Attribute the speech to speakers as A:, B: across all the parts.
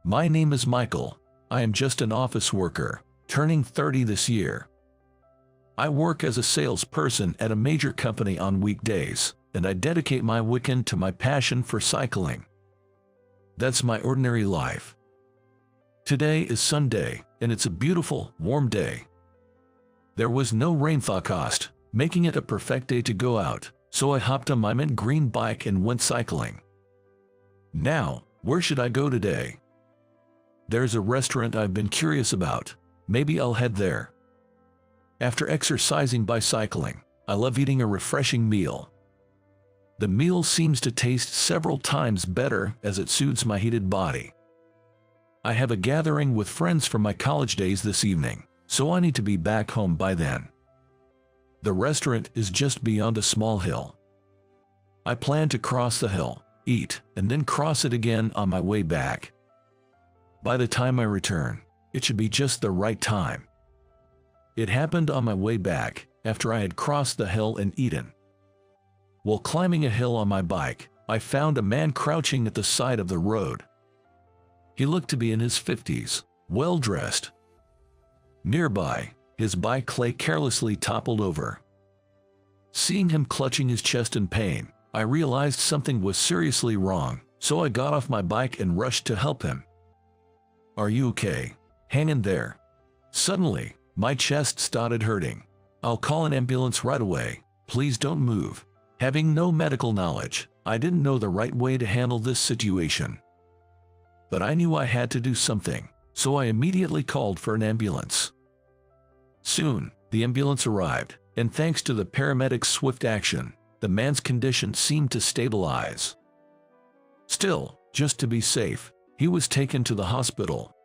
A: My name is Michael. I am just an office worker, turning 30 this year. I work as a salesperson at a major company on weekdays, and I dedicate my weekend to my passion for cycling. That's my ordinary life. Today is Sunday, and it's a beautiful, warm day. There was no rain forecast, making it a perfect day to go out, so I hopped on my mint green bike and went cycling. Now, where should I go today? There's a restaurant I've been curious about. Maybe I'll head there. After exercising by cycling, I love eating a refreshing meal. The meal seems to taste several times better as it soothes my heated body. I have a gathering with friends from my college days this evening, so I need to be back home by then. The restaurant is just beyond a small hill. I plan to cross the hill, eat, and then cross it again on my way back. By the time I return, it should be just the right time. It happened on my way back, after I had crossed the hill and eaten. While climbing a hill on my bike, I found a man crouching at the side of the road. He looked to be in his 50s, well-dressed. Nearby, his bike lay carelessly toppled over. Seeing him clutching his chest in pain, I realized something was seriously wrong, so I got off my bike and rushed to help him. "Are you okay? Hang in there." Suddenly, my chest started hurting. "I'll call an ambulance right away. Please don't move." Having no medical knowledge, I didn't know the right way to handle this situation. But I knew I had to do something, so I immediately called for an ambulance. Soon, the ambulance arrived, and thanks to the paramedics' swift action, the man's condition seemed to stabilize. Still, just to be safe, he was taken to the hospital.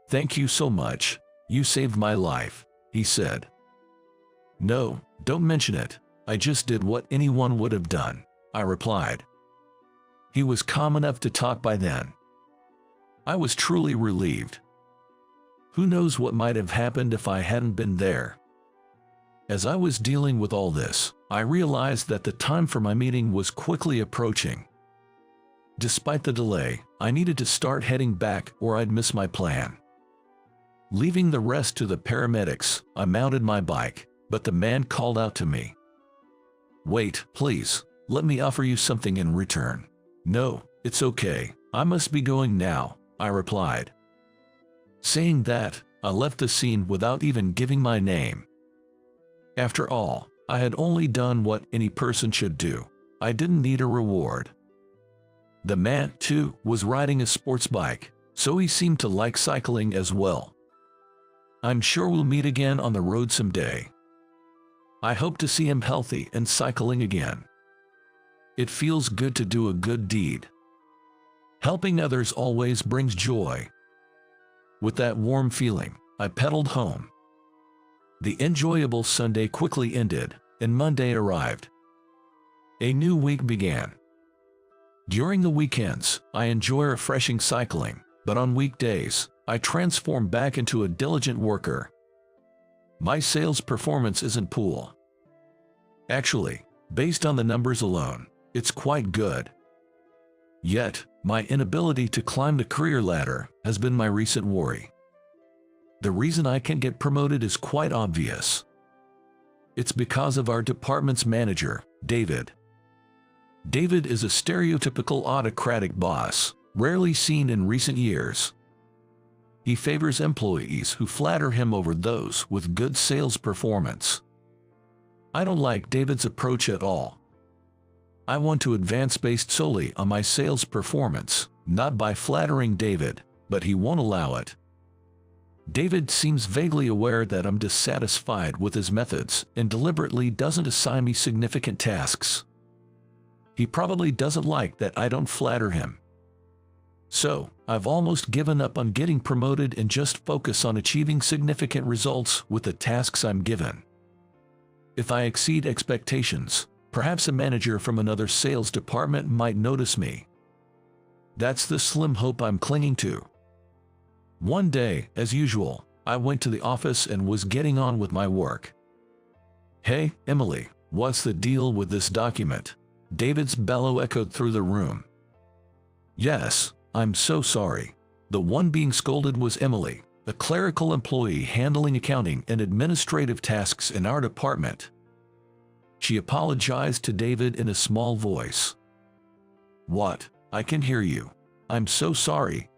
A: "Thank you so much. You saved my life," he said. "No, don't mention it. I just did what anyone would have done," I replied. He was calm enough to talk by then. I was truly relieved. Who knows what might have happened if I hadn't been there. As I was dealing with all this, I realized that the time for my meeting was quickly approaching. Despite the delay, I needed to start heading back or I'd miss my plan. Leaving the rest to the paramedics, I mounted my bike, but the man called out to me. "Wait, please, let me offer you something in return." "No, it's okay, I must be going now," I replied. Saying that, I left the scene without even giving my name. After all, I had only done what any person should do. I didn't need a reward. The man, too, was riding a sports bike, so he seemed to like cycling as well. I'm sure we'll meet again on the road someday. I hope to see him healthy and cycling again. It feels good to do a good deed. Helping others always brings joy. With that warm feeling, I pedaled home. The enjoyable Sunday quickly ended, and Monday arrived. A new week began. During the weekends, I enjoy refreshing cycling, but on weekdays, I transform back into a diligent worker. My sales performance isn't poor. Actually, based on the numbers alone, it's quite good. Yet, my inability to climb the career ladder has been my recent worry. The reason I can't get promoted is quite obvious. It's because of our department's manager, David. David is a stereotypical autocratic boss, rarely seen in recent years. He favors employees who flatter him over those with good sales performance. I don't like David's approach at all. I want to advance based solely on my sales performance, not by flattering David, but he won't allow it. David seems vaguely aware that I'm dissatisfied with his methods and deliberately doesn't assign me significant tasks. He probably doesn't like that I don't flatter him. So, I've almost given up on getting promoted and just focus on achieving significant results with the tasks I'm given. If I exceed expectations, perhaps a manager from another sales department might notice me. That's the slim hope I'm clinging to. One day, as usual, I went to the office and was getting on with my work. "Hey, Emily, what's the deal with this document?" David's bellow echoed through the room. "Yes, I'm so sorry. The one being scolded was Emily, a clerical employee handling accounting and administrative tasks in our department. She apologized to David in a small voice. "What? I can hear you. I'm so sorry.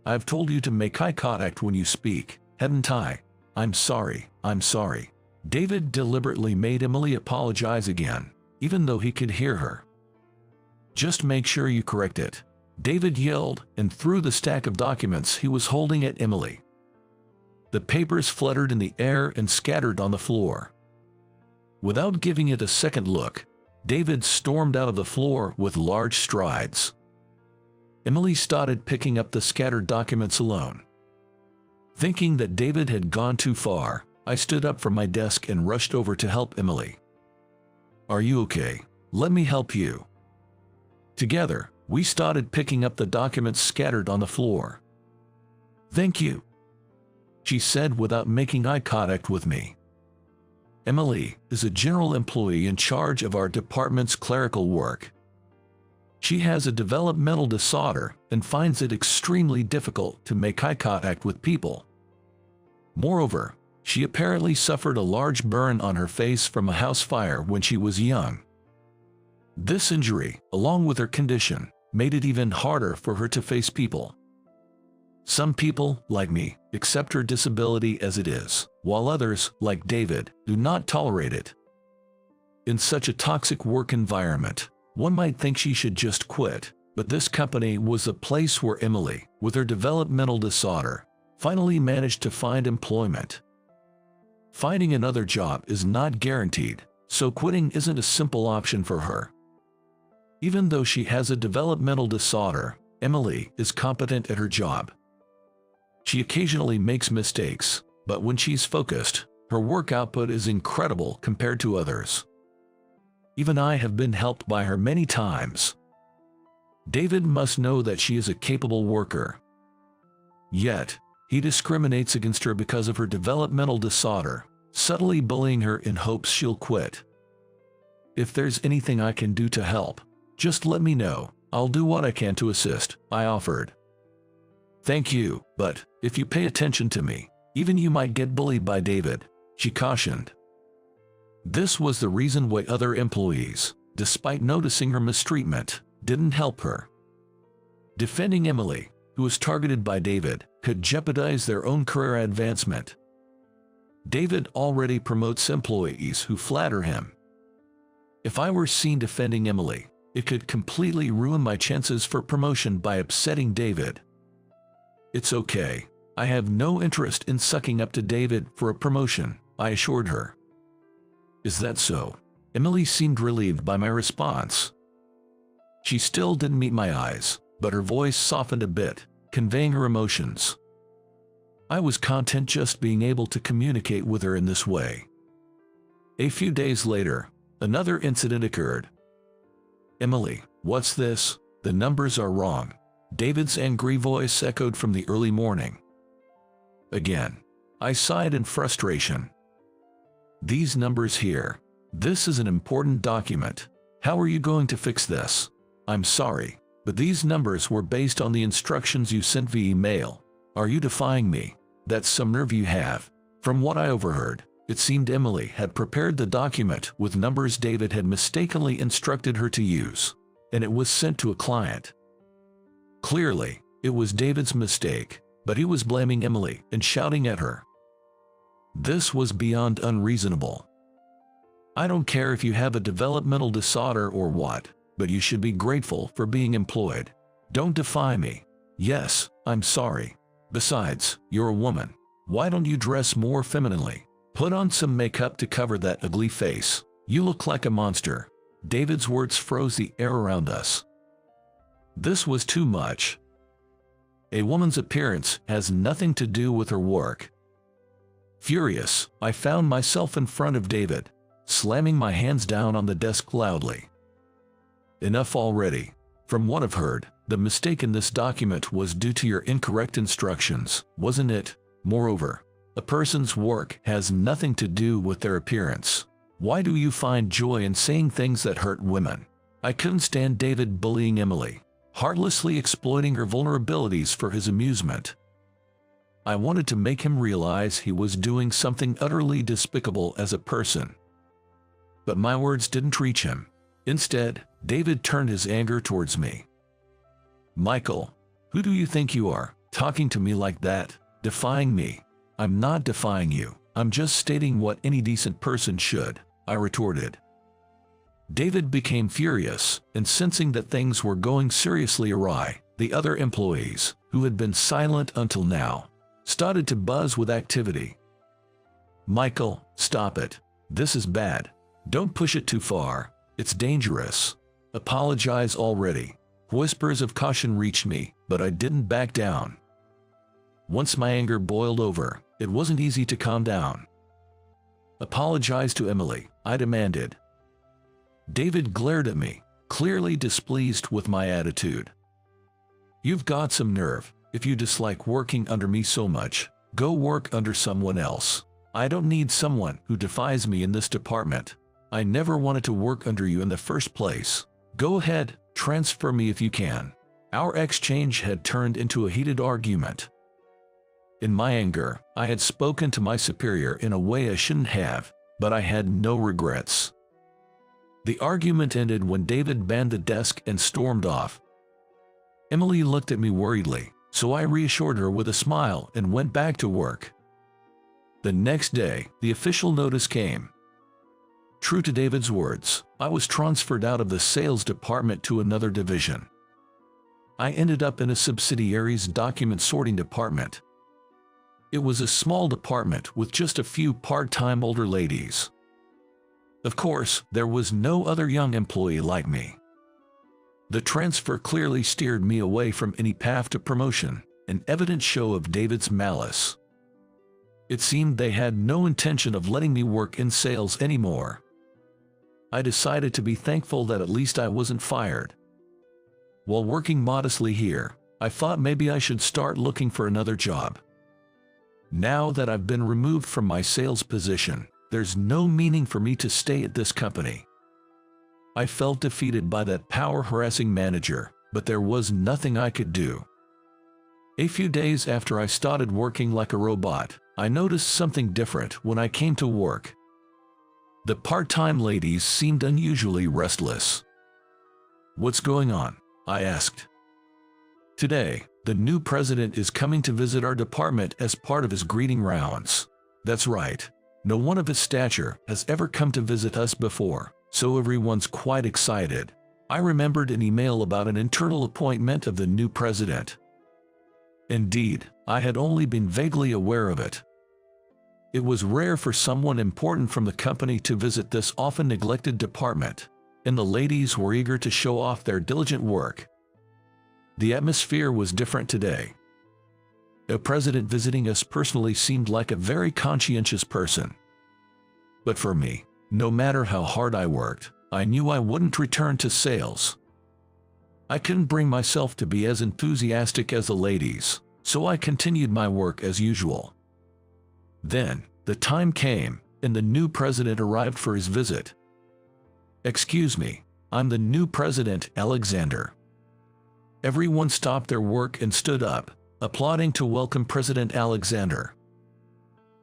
A: I've told you to make eye contact when you speak, haven't I? I'm sorry, I'm sorry." David deliberately made Emily apologize again, even though he could hear her. "Just make sure you correct it," David yelled and threw the stack of documents he was holding at Emily. The papers fluttered in the air and scattered on the floor. Without giving it a second look, David stormed out of the floor with large strides. Emily started picking up the scattered documents alone. Thinking that David had gone too far, I stood up from my desk and rushed over to help Emily. "Are you okay? Let me help you." Together, we started picking up the documents scattered on the floor. "Thank you," she said without making eye contact with me. Emily is a general employee in charge of our department's clerical work. She has a developmental disorder and finds it extremely difficult to make eye contact with people. Moreover, she apparently suffered a large burn on her face from a house fire when she was young. This injury, along with her condition, made it even harder for her to face people. Some people, like me, accept her disability as it is, while others, like David, do not tolerate it. In such a toxic work environment, one might think she should just quit, but this company was a place where Emily, with her developmental disorder, finally managed to find employment. Finding another job is not guaranteed, so quitting isn't a simple option for her. Even though she has a developmental disorder, Emily is competent at her job. She occasionally makes mistakes, but when she's focused, her work output is incredible compared to others. Even I have been helped by her many times. David must know that she is a capable worker. Yet, he discriminates against her because of her developmental disorder, subtly bullying her in hopes she'll quit. "If there's anything I can do to help, just let me know. I'll do what I can to assist," I offered. "Thank you, but if you pay attention to me, even you might get bullied by David," she cautioned. This was the reason why other employees, despite noticing her mistreatment, didn't help her. Defending Emily, who was targeted by David, could jeopardize their own career advancement. David already promotes employees who flatter him. If I were seen defending Emily, it could completely ruin my chances for promotion by upsetting David. "It's okay. I have no interest in sucking up to David for a promotion," I assured her. "Is that so?" Emily seemed relieved by my response. She still didn't meet my eyes, but her voice softened a bit, conveying her emotions. I was content just being able to communicate with her in this way. A few days later, another incident occurred. "Emily, what's this? The numbers are wrong." David's angry voice echoed from the early morning. Again, I sighed in frustration. "These numbers here. This is an important document. How are you going to fix this?" "I'm sorry, but these numbers were based on the instructions you sent via email. Are you defying me? That's some nerve you have." From what I overheard, it seemed Emily had prepared the document with numbers David had mistakenly instructed her to use, and it was sent to a client. Clearly, it was David's mistake, but he was blaming Emily and shouting at her. This was beyond unreasonable. I don't care if you have a developmental disorder or what, but you should be grateful for being employed. Don't defy me. Yes, I'm sorry. Besides, you're a woman. Why don't you dress more femininely? Put on some makeup to cover that ugly face. You look like a monster. David's words froze the air around us. This was too much. A woman's appearance has nothing to do with her work. Furious, I found myself in front of David, slamming my hands down on the desk loudly. Enough already. From what I've heard, the mistake in this document was due to your incorrect instructions, wasn't it? Moreover, a person's work has nothing to do with their appearance. Why do you find joy in saying things that hurt women? I couldn't stand David bullying Emily. heartlessly exploiting her vulnerabilities for his amusement. I wanted to make him realize he was doing something utterly despicable as a person. But my words didn't reach him. Instead, David turned his anger towards me. "Michael, who do you think you are, talking to me like that, defying me?" "I'm not defying you. I'm just stating what any decent person should," I retorted. David became furious, and sensing that things were going seriously awry, the other employees, who had been silent until now, started to buzz with activity. "Michael, stop it. This is bad. Don't push it too far. It's dangerous. Apologize already." Whispers of caution reached me, but I didn't back down. Once my anger boiled over, it wasn't easy to calm down. "Apologize to Emily," I demanded. David glared at me, clearly displeased with my attitude. "You've got some nerve. If you dislike working under me so much, go work under someone else. I don't need someone who defies me in this department. I never wanted to work under you in the first place. Go ahead, transfer me if you can." Our exchange had turned into a heated argument. In my anger, I had spoken to my superior in a way I shouldn't have, but I had no regrets. The argument ended when David banged the desk and stormed off. Emily looked at me worriedly, so I reassured her with a smile and went back to work. The next day, the official notice came. True to David's words, I was transferred out of the sales department to another division. I ended up in a subsidiary's document sorting department. It was a small department with just a few part-time older ladies. Of course, there was no other young employee like me. The transfer clearly steered me away from any path to promotion, an evident show of David's malice. It seemed they had no intention of letting me work in sales anymore. I decided to be thankful that at least I wasn't fired. While working modestly here, I thought maybe I should start looking for another job. Now that I've been removed from my sales position, there's no meaning for me to stay at this company. I felt defeated by that power-harassing manager, but there was nothing I could do. A few days after I started working like a robot, I noticed something different when I came to work. The part-time ladies seemed unusually restless. "What's going on?" I asked. "Today, the new president is coming to visit our department as part of his greeting rounds." "That's right. No one of his stature has ever come to visit us before, so everyone's quite excited." I remembered an email about an internal appointment of the new president. Indeed, I had only been vaguely aware of it. It was rare for someone important from the company to visit this often neglected department, and the ladies were eager to show off their diligent work. The atmosphere was different today. A president visiting us personally seemed like a very conscientious person. But for me, no matter how hard I worked, I knew I wouldn't return to sales. I couldn't bring myself to be as enthusiastic as the ladies, so I continued my work as usual. Then, the time came, and the new president arrived for his visit. "Excuse me, I'm the new president, Alexander." Everyone stopped their work and stood up, applauding to welcome President Alexander.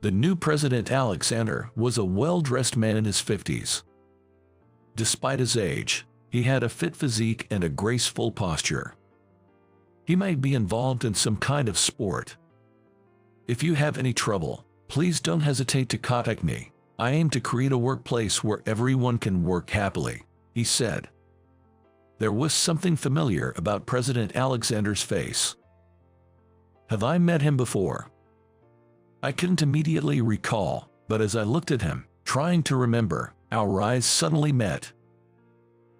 A: The new President Alexander was a well-dressed man in his 50s. Despite his age, he had a fit physique and a graceful posture. He might be involved in some kind of sport. "If you have any trouble, please don't hesitate to contact me. I aim to create a workplace where everyone can work happily," he said. There was something familiar about President Alexander's face. Have I met him before? I couldn't immediately recall, but as I looked at him, trying to remember, our eyes suddenly met.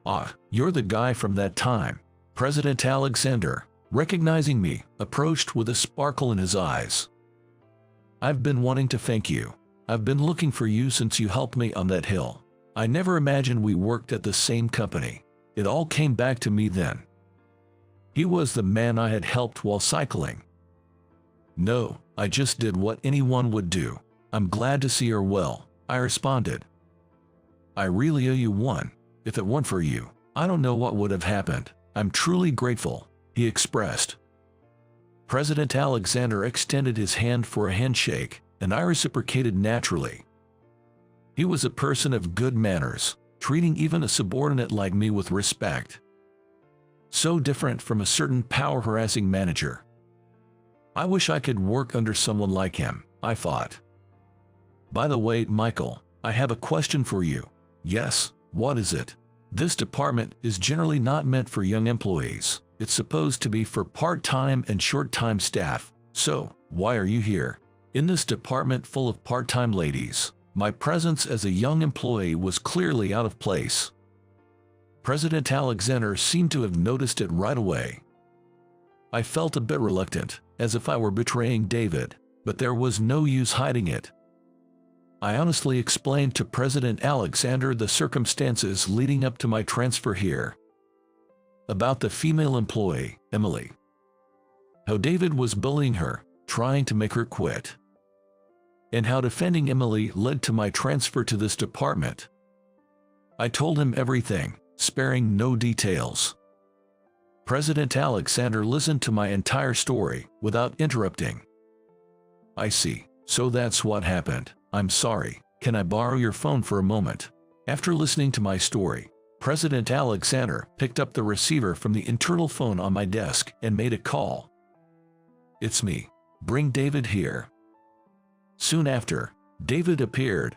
A: "Ah, you're the guy from that time." President Alexander, recognizing me, approached with a sparkle in his eyes. "I've been wanting to thank you. I've been looking for you since you helped me on that hill. I never imagined we worked at the same company. It all came back to me then." He was the man I had helped while cycling. "No, I just did what anyone would do. I'm glad to see her well," I responded. "I really owe you one. If it weren't for you, I don't know what would have happened." I'm truly grateful, he expressed. President Alexander extended his hand for a handshake, and I reciprocated naturally. He was a person of good manners, treating even a subordinate like me with respect. So different from a certain power-harassing manager. I wish I could work under someone like him, I thought. By the way, Michael, I have a question for you. Yes, what is it? This department is generally not meant for young employees. It's supposed to be for part-time and short-time staff. So, why are you here? In this department full of part-time ladies, my presence as a young employee was clearly out of place. President Alexander seemed to have noticed it right away. I felt a bit reluctant, as if I were betraying David, but there was no use hiding it. I honestly explained to President Alexander the circumstances leading up to my transfer here. About the female employee, Emily. How David was bullying her, trying to make her quit. And how defending Emily led to my transfer to this department. I told him everything, sparing no details. President Alexander listened to my entire story without interrupting. I see, so that's what happened. I'm sorry, can I borrow your phone for a moment? After listening to my story, President Alexander picked up the receiver from the internal phone on my desk and made a call. It's me. Bring David here. Soon after, David appeared.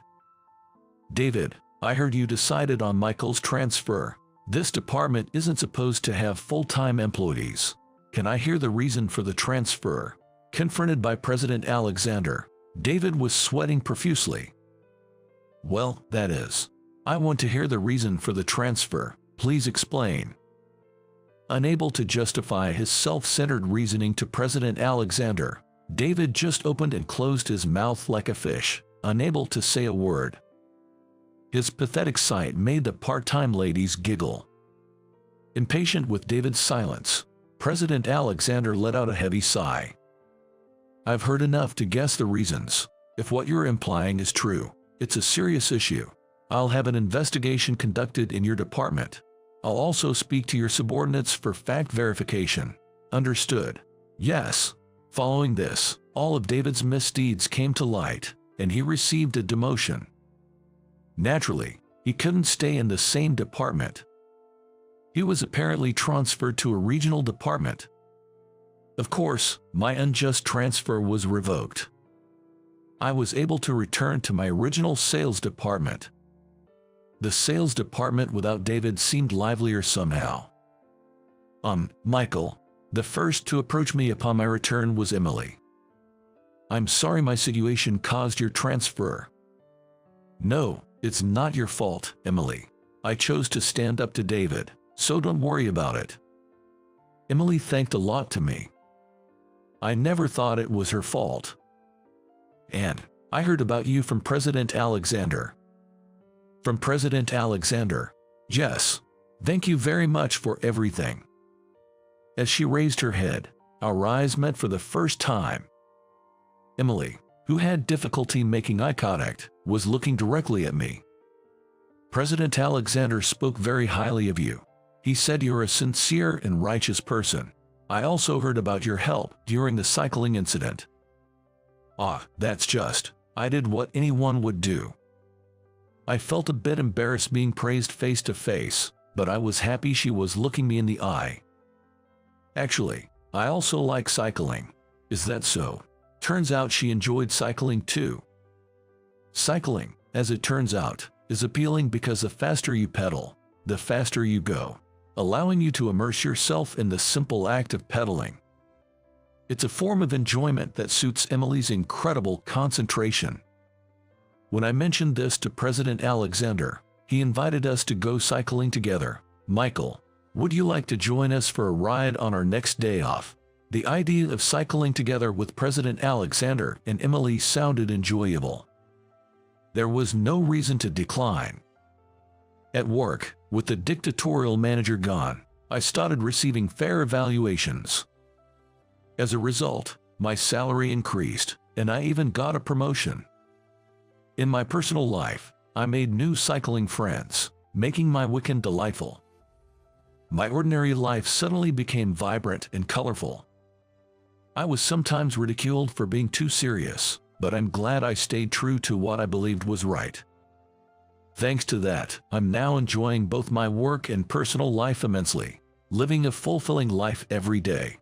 A: David, I heard you decided on Michael's transfer. This department isn't supposed to have full-time employees. Can I hear the reason for the transfer? Confronted by President Alexander, David was sweating profusely. Well, that is. I want to hear the reason for the transfer. Please explain. Unable to justify his self-centered reasoning to President Alexander, David just opened and closed his mouth like a fish, unable to say a word. His pathetic sight made the part-time ladies giggle. Impatient with David's silence, President Alexander let out a heavy sigh. I've heard enough to guess the reasons. If what you're implying is true, it's a serious issue. I'll have an investigation conducted in your department. I'll also speak to your subordinates for fact verification. Understood? Yes. Following this, all of David's misdeeds came to light, and he received a demotion. Naturally, he couldn't stay in the same department. He was apparently transferred to a regional department. Of course, my unjust transfer was revoked. I was able to return to my original sales department. The sales department without David seemed livelier somehow. Michael. The first to approach me upon my return was Emily. I'm sorry my situation caused your transfer. No, it's not your fault, Emily. I chose to stand up to David, so don't worry about it. Emily thanked a lot to me. I never thought it was her fault. And I heard about you from President Alexander. From President Alexander? Yes. Thank you very much for everything. As she raised her head, our eyes met for the first time. Emily, who had difficulty making eye contact, was looking directly at me. President Alexander spoke very highly of you. He said you're a sincere and righteous person. I also heard about your help during the cycling incident. That's just. I did what anyone would do. I felt a bit embarrassed being praised face to face, but I was happy she was looking me in the eye. Actually, I also like cycling. Is that so? Turns out she enjoyed cycling too. Cycling, as it turns out, is appealing because the faster you pedal, the faster you go, allowing you to immerse yourself in the simple act of pedaling. It's a form of enjoyment that suits Emily's incredible concentration. When I mentioned this to President Alexander, he invited us to go cycling together. Michael, would you like to join us for a ride on our next day off? The idea of cycling together with President Alexander and Emily sounded enjoyable. There was no reason to decline. At work, with the dictatorial manager gone, I started receiving fair evaluations. As a result, my salary increased, and I even got a promotion. In my personal life, I made new cycling friends, making my weekend delightful. My ordinary life suddenly became vibrant and colorful. I was sometimes ridiculed for being too serious, but I'm glad I stayed true to what I believed was right. Thanks to that, I'm now enjoying both my work and personal life immensely, living a fulfilling life every day.